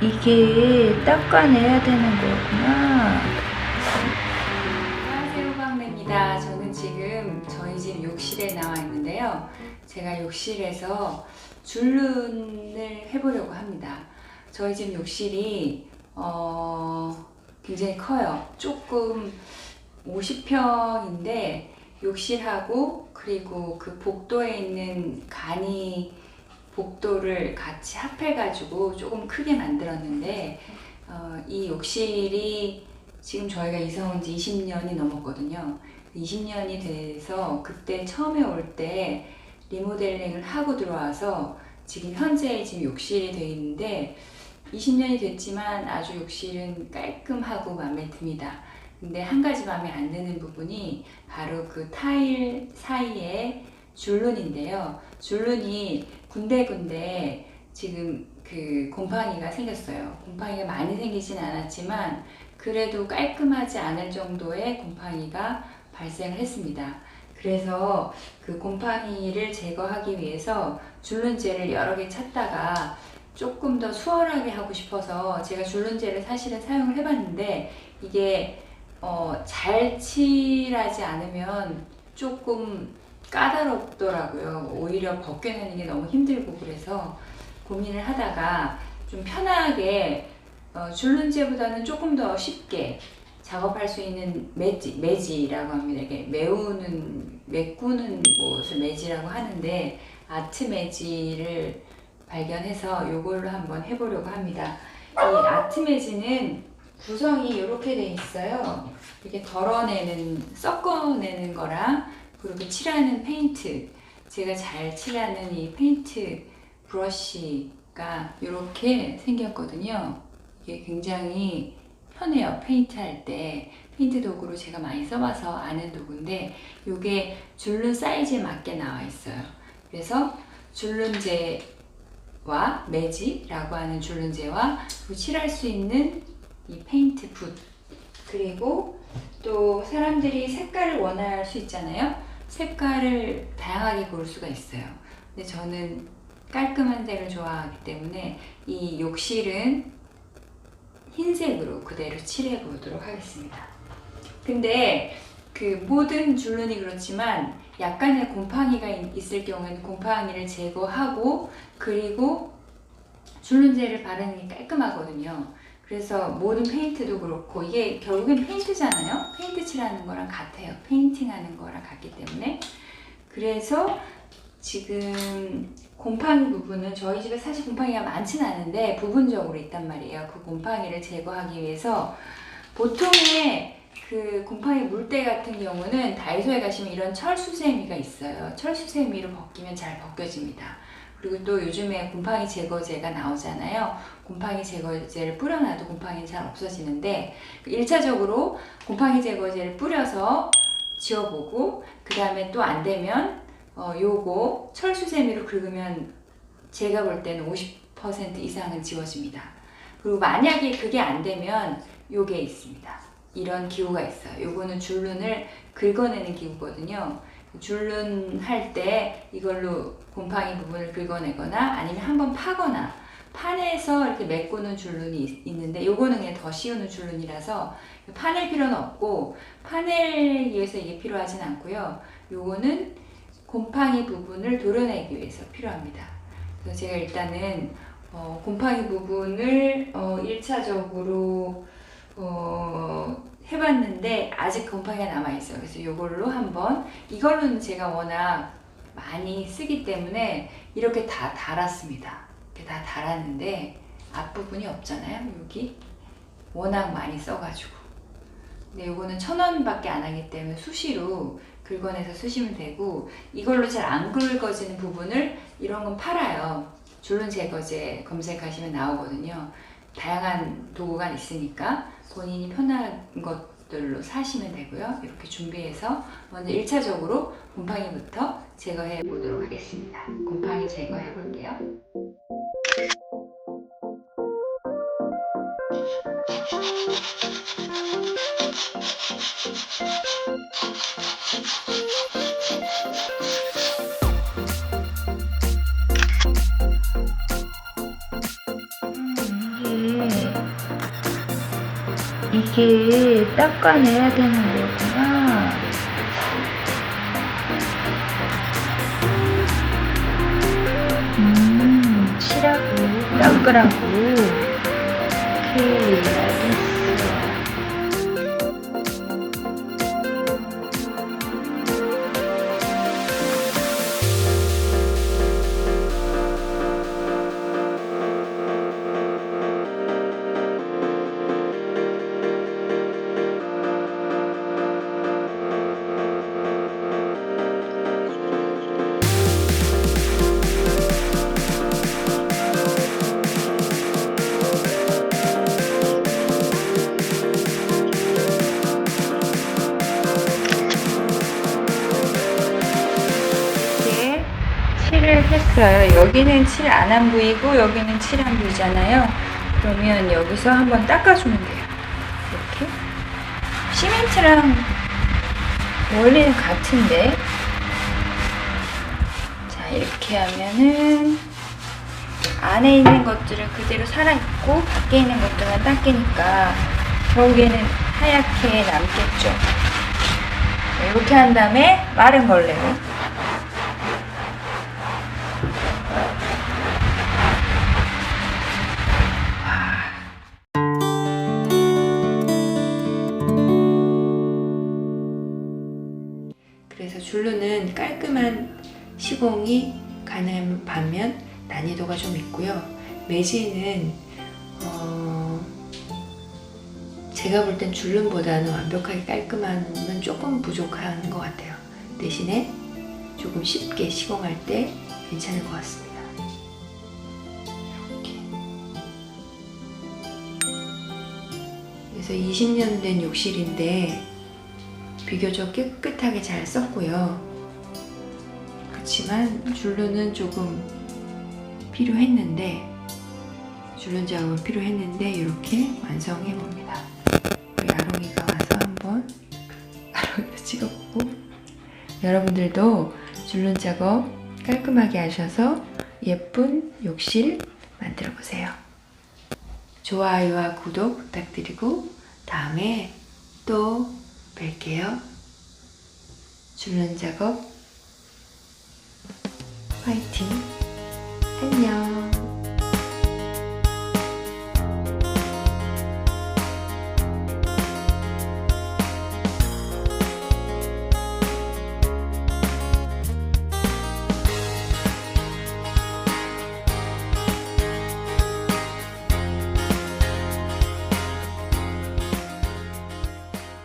이게 닦아내야 되는 거구나. 안녕하세요, 호박매입니다. 저는 지금 저희 집 욕실에 나와 있는데요. 제가 욕실에서 줄눈을 해보려고 합니다. 저희 집 욕실이 굉장히 커요. 조금 50평인데 욕실하고 그리고 그 복도에 있는 간이 복도를 같이 합해가지고 조금 크게 만들었는데 이 욕실이 지금 저희가 이사 온 지 20년이 넘었거든요. 20년이 돼서 그때 처음에 올 때 리모델링을 하고 들어와서 지금 현재 지금 욕실이 되어 있는데 20년이 됐지만 아주 욕실은 깔끔하고 마음에 듭니다. 근데 한 가지 마음에 안 드는 부분이 바로 그 타일 사이에 줄눈인데요. 줄눈이 군데군데 지금 그 곰팡이가 생겼어요. 곰팡이가 많이 생기진 않았지만 그래도 깔끔하지 않을 정도의 곰팡이가 발생을 했습니다. 그래서 그 곰팡이를 제거하기 위해서 줄눈제를 여러 개 찾다가 조금 더 수월하게 하고 싶어서 제가 줄눈제를 사실은 사용을 해봤는데 이게 잘 칠하지 않으면 조금 까다롭더라고요. 오히려 벗겨내는 게 너무 힘들고 그래서 고민을 하다가 좀 편하게 줄눈제보다는 조금 더 쉽게 작업할 수 있는 매지라고 합니다. 이게 메꾸는 곳을 매지라고 하는데 아트 매지를 발견해서 이걸로 한번 해보려고 합니다. 이 아트 매지는 구성이 이렇게 돼 있어요. 이게 섞어내는 거랑 그리고 칠하는 페인트, 제가 잘 칠하는 이 페인트 브러쉬가 이렇게 생겼거든요. 이게 굉장히 편해요. 페인트 할 때 페인트 도구로 제가 많이 써봐서 아는 도구인데 이게 줄눈 사이즈에 맞게 나와 있어요. 그래서 줄눈제와 매지라고 하는 줄눈제와 그리고 칠할 수 있는 이 페인트 붓, 그리고 또 사람들이 색깔을 원할 수 있잖아요. 색깔을 다양하게 고를 수가 있어요. 근데 저는 깔끔한 색을 좋아하기 때문에 이 욕실은 흰색으로 그대로 칠해 보도록 하겠습니다. 근데 그 모든 줄눈이 그렇지만 약간의 곰팡이가 있을 경우에는 곰팡이를 제거하고 그리고 줄눈제를 바르는 게 깔끔하거든요. 그래서 모든 페인트도 그렇고 이게 결국엔 페인트잖아요. 페인트 칠하는 거랑 같아요. 페인팅 하는 거랑 같기 때문에. 그래서 지금 곰팡이 부분은 저희 집에 사실 곰팡이가 많진 않은데 부분적으로 있단 말이에요. 그 곰팡이를 제거하기 위해서 보통의 그 곰팡이 물때 같은 경우는 다이소에 가시면 이런 철수세미가 있어요. 철수세미로 벗기면 잘 벗겨집니다. 그리고 또 요즘에 곰팡이 제거제가 나오잖아요. 곰팡이 제거제를 뿌려놔도 곰팡이는 잘 없어지는데 1차적으로 곰팡이 제거제를 뿌려서 지워보고 그 다음에 또 안 되면 요거 철수세미로 긁으면 제가 볼 때는 50% 이상은 지워집니다. 그리고 만약에 그게 안 되면 요게 있습니다. 이런 기구가 있어요. 요거는 줄눈을 긁어내는 기구거든요. 줄눈 할 때 이걸로 곰팡이 부분을 긁어내거나 아니면 한번 파거나 파내서 이렇게 메꾸는 줄눈이 있는데 요거는 그냥 더 씌우는 줄눈이라서 파낼 필요는 없고 파내기 위해서 이게 필요하진 않고요. 요거는 곰팡이 부분을 도려내기 위해서 필요합니다. 그래서 제가 일단은 곰팡이 부분을 1차적으로 해봤는데 아직 곰팡이가 남아있어요. 그래서 이걸로 한번, 이걸로는 제가 워낙 많이 쓰기 때문에 이렇게 다 달았습니다. 이렇게 다 달았는데 앞부분이 없잖아요. 여기 워낙 많이 써가지고. 근데 이거는 1,000원밖에 안 하기 때문에 수시로 긁어내서 쓰시면 되고, 이걸로 잘 안 긁어지는 부분을 이런 건 팔아요. 줄눈 제거제 검색하시면 나오거든요. 다양한 도구가 있으니까 본인이 편한 것들로 사시면 되고요. 이렇게 준비해서 먼저 1차적으로 곰팡이부터 제거해 보도록 하겠습니다. 곰팡이 제거해 볼게요. 이게 닦아내야 되는 거구나. 칠하고 닦으라고. 오케이, 알겠어. 칠을 했어요. 여기는 칠 안 한 부위고 여기는 칠 한 부위잖아요. 그러면 여기서 한번 닦아주면 돼요. 이렇게 시멘트랑 원리는 같은데, 자 이렇게 하면은 안에 있는 것들은 그대로 살아있고 밖에 있는 것들만 닦이니까 결국에는 하얗게 남겠죠. 이렇게 한 다음에 마른 걸레로 그래서 줄눈은 깔끔한 시공이 가능한 반면 난이도가 좀 있고요. 매지는 제가 볼 땐 줄눈보다는 완벽하게 깔끔함은 조금 부족한 것 같아요. 대신에 조금 쉽게 시공할 때 괜찮을 것 같습니다. 이렇게. 그래서 20년 된 욕실인데 비교적 깨끗하게 잘 썼고요. 그렇지만 줄눈은 조금 필요했는데, 줄눈 작업은 필요했는데 이렇게 완성해 봅니다. 우리 아롱이가 와서 한번 아롱이도 찍어보고, 여러분들도 줄눈 작업 깔끔하게 하셔서 예쁜 욕실 만들어 보세요. 좋아요와 구독 부탁드리고 다음에 또 뵐게요. 줄눈 작업 화이팅! 안녕!